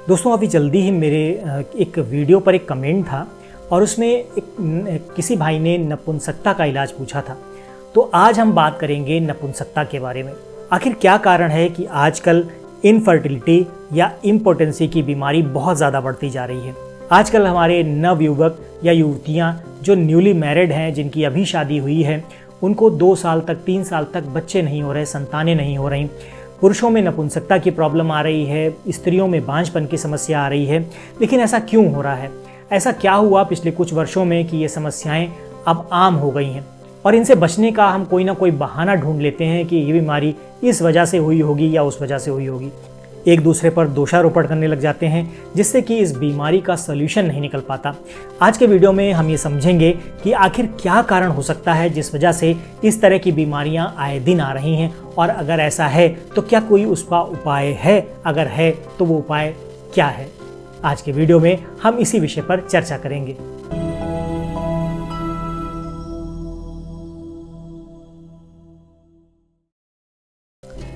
दोस्तों अभी जल्दी ही मेरे एक वीडियो पर एक कमेंट था और उसमें किसी भाई ने नपुंसकता का इलाज पूछा था। तो आज हम बात करेंगे नपुंसकता के बारे में। आखिर क्या कारण है कि आजकल इनफर्टिलिटी या इम्पोटेंसी की बीमारी बहुत ज़्यादा बढ़ती जा रही है। आजकल हमारे नवयुवक या युवतियाँ जो न्यूली मैरिड हैं, जिनकी अभी शादी हुई है, उनको 2 साल तक 3 साल तक बच्चे नहीं हो रहे, संतानें नहीं हो रही। पुरुषों में नपुंसकता की प्रॉब्लम आ रही है, स्त्रियों में बांझपन की समस्या आ रही है। लेकिन ऐसा क्यों हो रहा है? ऐसा क्या हुआ पिछले कुछ वर्षों में कि ये समस्याएं अब आम हो गई हैं और इनसे बचने का हम कोई ना कोई बहाना ढूंढ लेते हैं कि ये बीमारी इस वजह से हुई होगी या उस वजह से हुई होगी। एक दूसरे पर दोषारोपण करने लग जाते हैं, जिससे कि इस बीमारी का सॉल्यूशन नहीं निकल पाता। आज के वीडियो में हम ये समझेंगे कि आखिर क्या कारण हो सकता है जिस वजह से इस तरह की बीमारियां आए दिन आ रही हैं, और अगर ऐसा है तो क्या कोई उसका उपाय है, अगर है तो वो उपाय क्या है। आज के वीडियो में हम इसी विषय पर चर्चा करेंगे।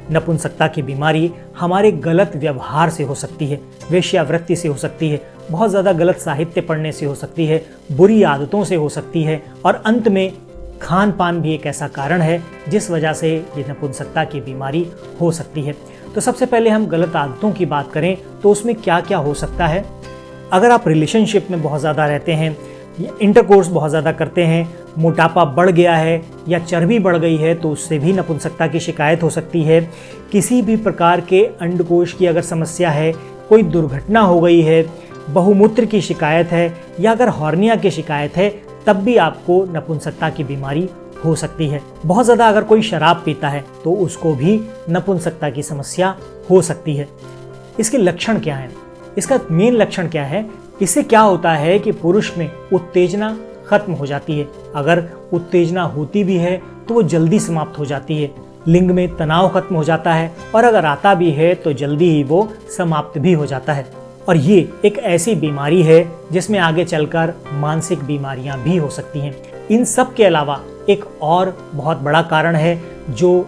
नपुंसकता की बीमारी हमारे गलत व्यवहार से हो सकती है, वेश्यावृत्ति से हो सकती है, बहुत ज़्यादा गलत साहित्य पढ़ने से हो सकती है, बुरी आदतों से हो सकती है, और अंत में खान पान भी एक ऐसा कारण है जिस वजह से ये नपुंसकता की बीमारी हो सकती है। तो सबसे पहले हम गलत आदतों की बात करें तो उसमें क्या क्या हो सकता है। अगर आप रिलेशनशिप में बहुत ज़्यादा रहते हैं, इंटरकोर्स बहुत ज़्यादा करते हैं, मोटापा बढ़ गया है या चर्बी बढ़ गई है, तो उससे भी नपुंसकता की शिकायत हो सकती है। किसी भी प्रकार के अंडकोश की अगर समस्या है, कोई दुर्घटना हो गई है, बहुमूत्र की शिकायत है, या अगर हॉर्निया की शिकायत है, तब भी आपको नपुंसकता की बीमारी हो सकती है। बहुत ज़्यादा अगर कोई शराब पीता है तो उसको भी नपुंसकता की समस्या हो सकती है। इसके लक्षण क्या हैं? इसका मेन लक्षण क्या है? इससे क्या होता है कि पुरुष में उत्तेजना खत्म हो जाती है। अगर उत्तेजना होती भी है तो वो जल्दी समाप्त हो जाती है। लिंग में तनाव खत्म हो जाता है, और अगर आता भी है तो जल्दी ही वो समाप्त भी हो जाता है। और ये एक ऐसी बीमारी है जिसमें आगे चलकर मानसिक बीमारियां भी हो सकती हैं। इन सब के अलावा एक और बहुत बड़ा कारण है जो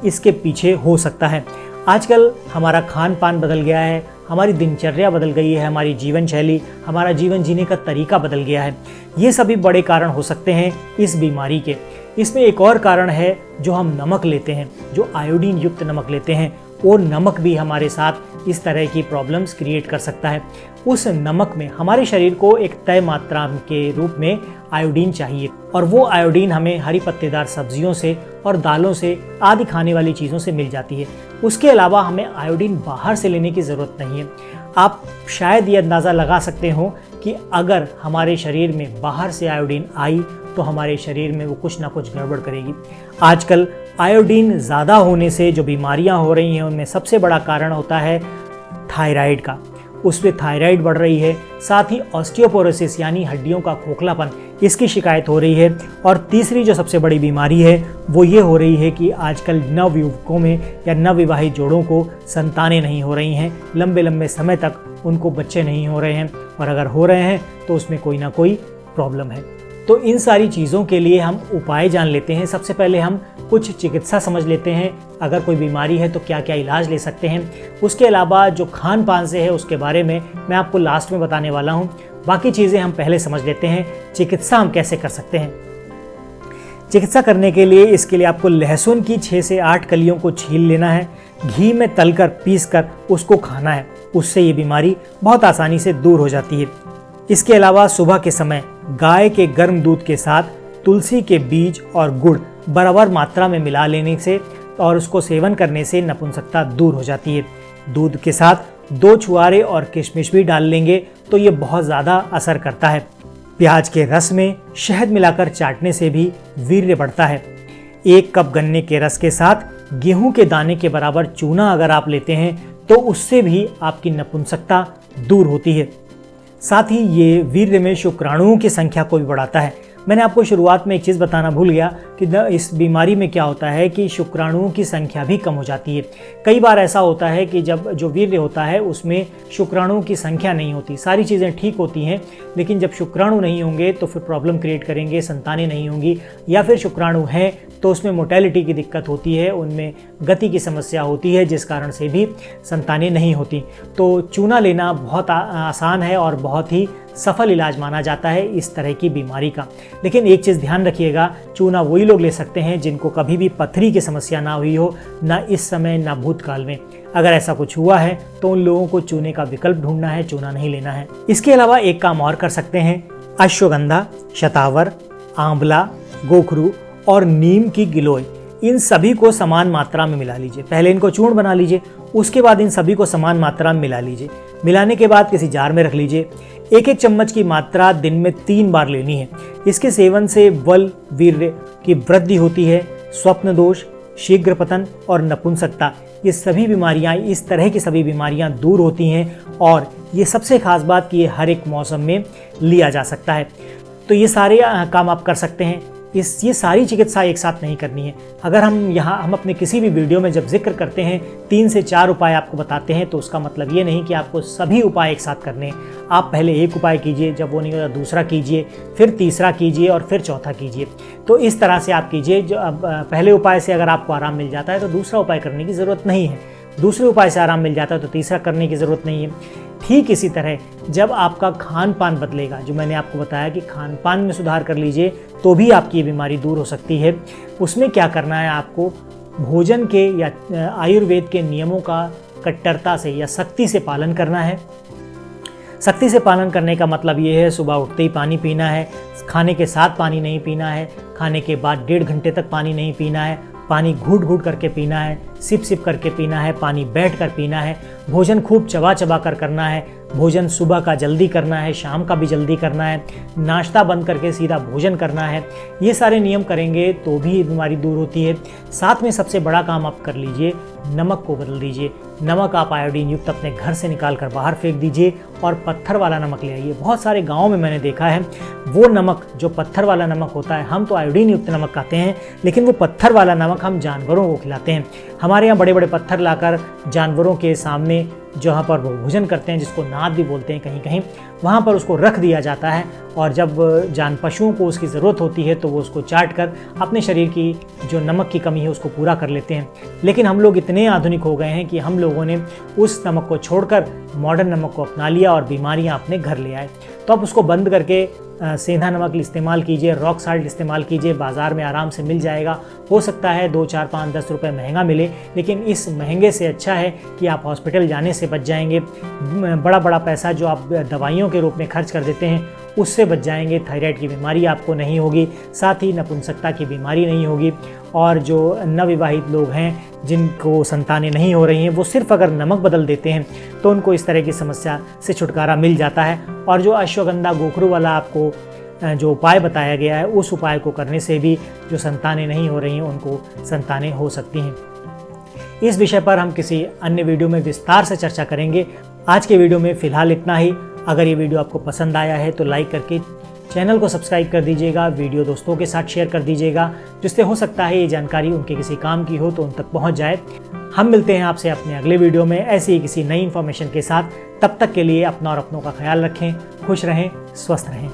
इसके पीछे हो सकता है। आजकल हमारा खान पान बदल गया है, हमारी दिनचर्या बदल गई है, हमारी जीवन शैली, हमारा जीवन जीने का तरीका बदल गया है। ये सभी बड़े कारण हो सकते हैं इस बीमारी के। इसमें एक और कारण है जो हम नमक लेते हैं, जो आयोडीन युक्त नमक लेते हैं, और नमक भी हमारे साथ इस तरह की प्रॉब्लम्स क्रिएट कर सकता है। उस नमक में हमारे शरीर को एक तय मात्रा के रूप में आयोडीन चाहिए, और वो आयोडीन हमें हरी पत्तेदार सब्जियों से और दालों से आदि खाने वाली चीज़ों से मिल जाती है। उसके अलावा हमें आयोडीन बाहर से लेने की ज़रूरत नहीं है। आप शायद ये अंदाज़ा लगा सकते हो कि अगर हमारे शरीर में बाहर से आयोडीन आई तो हमारे शरीर में वो कुछ ना कुछ गड़बड़ करेगी। आजकल आयोडीन ज़्यादा होने से जो बीमारियां हो रही हैं उनमें सबसे बड़ा कारण होता है थायराइड का। उसमें थायराइड बढ़ रही है, साथ ही ऑस्टियोपोरोसिस यानी हड्डियों का खोखलापन, इसकी शिकायत हो रही है। और तीसरी जो सबसे बड़ी बीमारी है वो ये हो रही है कि आजकल नवयुवकों में या नवविवाहित जोड़ों को संतानें नहीं हो रही हैं, लंबे लंबे समय तक उनको बच्चे नहीं हो रहे हैं, और अगर हो रहे हैं तो उसमें कोई ना कोई प्रॉब्लम है। तो इन सारी चीज़ों के लिए हम उपाय जान लेते हैं। सबसे पहले हम कुछ चिकित्सा समझ लेते हैं, अगर कोई बीमारी है तो क्या क्या इलाज ले सकते हैं। उसके अलावा जो खान पान से है उसके बारे में मैं आपको लास्ट में बताने वाला हूँ। बाकी चीज़ें हम पहले समझ लेते हैं, चिकित्सा हम कैसे कर सकते हैं। चिकित्सा करने के लिए इसके लिए आपको लहसुन की 6 से 8 कलियों को छील लेना है, घी में तलकर पीसकर उसको खाना है। उससे ये बीमारी बहुत आसानी से दूर हो जाती है। इसके अलावा सुबह के समय गाय के गर्म दूध के साथ तुलसी के बीज और गुड़ बराबर मात्रा में मिला लेने से और उसको सेवन करने से नपुंसकता दूर हो जाती है। दूध के साथ 2 छुहारे और किशमिश भी डाल लेंगे तो ये बहुत ज़्यादा असर करता है। प्याज के रस में शहद मिलाकर चाटने से भी वीर्य बढ़ता है। 1 कप गन्ने के रस के साथ गेहूं के दाने के बराबर चूना अगर आप लेते हैं तो उससे भी आपकी नपुंसकता दूर होती है। साथ ही ये वीर्य में शुक्राणुओं की संख्या को भी बढ़ाता है। मैंने आपको शुरुआत में एक चीज़ बताना भूल गया कि कि इस बीमारी में क्या होता है कि शुक्राणुओं की संख्या भी कम हो जाती है। कई बार ऐसा होता है कि जब जो वीर्य होता है उसमें शुक्राणुओं की संख्या नहीं होती, सारी चीज़ें ठीक होती हैं, लेकिन जब शुक्राणु नहीं होंगे तो फिर प्रॉब्लम क्रिएट करेंगे, संतानें नहीं होंगी, या फिर शुक्राणु हैं तो उसमें मोटेलिटी की दिक्कत होती है, उनमें गति की समस्या होती है, जिस कारण से भी संतानें नहीं होती। तो चूना लेना बहुत आसान है और बहुत ही सफल इलाज माना जाता है इस तरह की बीमारी का। लेकिन एक चीज़ ध्यान रखिएगा, चूना वही लोग ले सकते हैं जिनको कभी भी पथरी की समस्या ना हुई हो, ना इस समय ना भूतकाल में। अगर ऐसा कुछ हुआ है तो उन लोगों को चूने का विकल्प ढूंढना है, चूना नहीं लेना है। इसके अलावा एक काम और कर सकते हैं, अश्वगंधा, शतावर, आंवला, गोखरू और नीम की गिलोय, इन सभी को समान मात्रा में मिला लीजिए। पहले इनको चूर्ण बना लीजिए, उसके बाद इन सभी को समान मात्रा में मिला लीजिए। मिलाने के बाद किसी जार में रख लीजिए। 1-1 चम्मच की मात्रा दिन में 3 बार लेनी है। इसके सेवन से बल वीर्य की वृद्धि होती है, स्वप्न दोष, शीघ्र पतन और नपुंसकता, ये सभी बीमारियां, इस तरह की सभी बीमारियां दूर होती हैं। और ये सबसे खास बात कि ये हर एक मौसम में लिया जा सकता है। तो ये सारे काम आप कर सकते हैं। ये सारी चिकित्सा एक साथ नहीं करनी है। अगर हम अपने किसी भी वीडियो में जब जिक्र करते हैं 3 से 4 उपाय आपको बताते हैं, तो उसका मतलब ये नहीं कि आपको सभी उपाय एक साथ करने हैं। आप पहले एक उपाय कीजिए, जब वो नहीं होता दूसरा कीजिए, फिर तीसरा कीजिए और फिर चौथा कीजिए। तो इस तरह से आप कीजिए। जो पहले उपाय से अगर आपको आराम मिल जाता है तो दूसरा उपाय करने की ज़रूरत नहीं है, दूसरे उपाय से आराम मिल जाता है तो तीसरा करने की ज़रूरत नहीं है। ठीक इसी तरह जब आपका खान पान बदलेगा, जो मैंने आपको बताया कि खान पान में सुधार कर लीजिए तो भी आपकी ये बीमारी दूर हो सकती है। उसमें क्या करना है, आपको भोजन के या आयुर्वेद के नियमों का कट्टरता से या सख्ती से पालन करना है। सख्ती से पालन करने का मतलब ये है, सुबह उठते ही पानी पीना है, खाने के साथ पानी नहीं पीना है, खाने के बाद 1.5 घंटे तक पानी नहीं पीना है, पानी घूट घूट करके पीना है, सिप सिप करके पीना है, पानी बैठ कर पीना है, भोजन खूब चबा चबा कर करना है, भोजन सुबह का जल्दी करना है, शाम का भी जल्दी करना है, नाश्ता बंद करके सीधा भोजन करना है। ये सारे नियम करेंगे तो भी ये बीमारी दूर होती है। साथ में सबसे बड़ा काम आप कर लीजिए, नमक को बदल दीजिए। नमक आप आयोडीन युक्त अपने घर से निकाल कर बाहर फेंक दीजिए और पत्थर वाला नमक ले आइए। बहुत सारे गाँव में मैंने देखा है वो नमक जो पत्थर वाला नमक होता है, हम तो आयोडीन युक्त नमक खाते हैं, लेकिन वो पत्थर वाला नमक हम जानवरों को खिलाते हैं। हमारे यहाँ बड़े बड़े पत्थर लाकर जानवरों के सामने जहाँ पर वो भोजन करते हैं, जिसको नाद भी बोलते हैं कहीं कहीं, वहाँ पर उसको रख दिया जाता है और जब पशुओं को उसकी ज़रूरत होती है तो वो उसको चाट कर अपने शरीर की जो नमक की कमी है उसको पूरा कर लेते हैं। लेकिन हम लोग इतने आधुनिक हो गए हैं कि हम लोगों ने उस नमक को छोड़कर मॉडर्न नमक को अपना लिया और बीमारियाँ अपने घर ले आए। तो आप उसको बंद करके सेंधा नमक इस्तेमाल कीजिए, रॉक साल्ट इस्तेमाल कीजिए, बाज़ार में आराम से मिल जाएगा। हो सकता है 2, 4, 5, 10 रुपये महंगा मिले, लेकिन इस महंगे से अच्छा है कि आप हॉस्पिटल जाने से बच जाएंगे। बड़ा बड़ा पैसा जो आप दवाइयों के रूप में खर्च कर देते हैं उससे बच जाएंगे। थायराइड की बीमारी आपको नहीं होगी, साथ ही नपुंसकता की बीमारी नहीं होगी। और जो नवविवाहित लोग हैं जिनको संतानें नहीं हो रही हैं, वो सिर्फ अगर नमक बदल देते हैं तो उनको इस तरह की समस्या से छुटकारा मिल जाता है। और जो अश्वगंधा गोखरू वाला आपको जो उपाय बताया गया है, उस उपाय को करने से भी जो संतानें नहीं हो रही हैं उनको संतानें हो सकती हैं। इस विषय पर हम किसी अन्य वीडियो में विस्तार से चर्चा करेंगे। आज के वीडियो में फ़िलहाल इतना ही। अगर ये वीडियो आपको पसंद आया है तो लाइक करके चैनल को सब्सक्राइब कर दीजिएगा, वीडियो दोस्तों के साथ शेयर कर दीजिएगा, जिससे हो सकता है ये जानकारी उनके किसी काम की हो तो उन तक पहुंच जाए। हम मिलते हैं आपसे अपने अगले वीडियो में ऐसी ही किसी नई इन्फॉर्मेशन के साथ। तब तक के लिए अपना और अपनों का ख्याल रखें, खुश रहें, स्वस्थ रहें।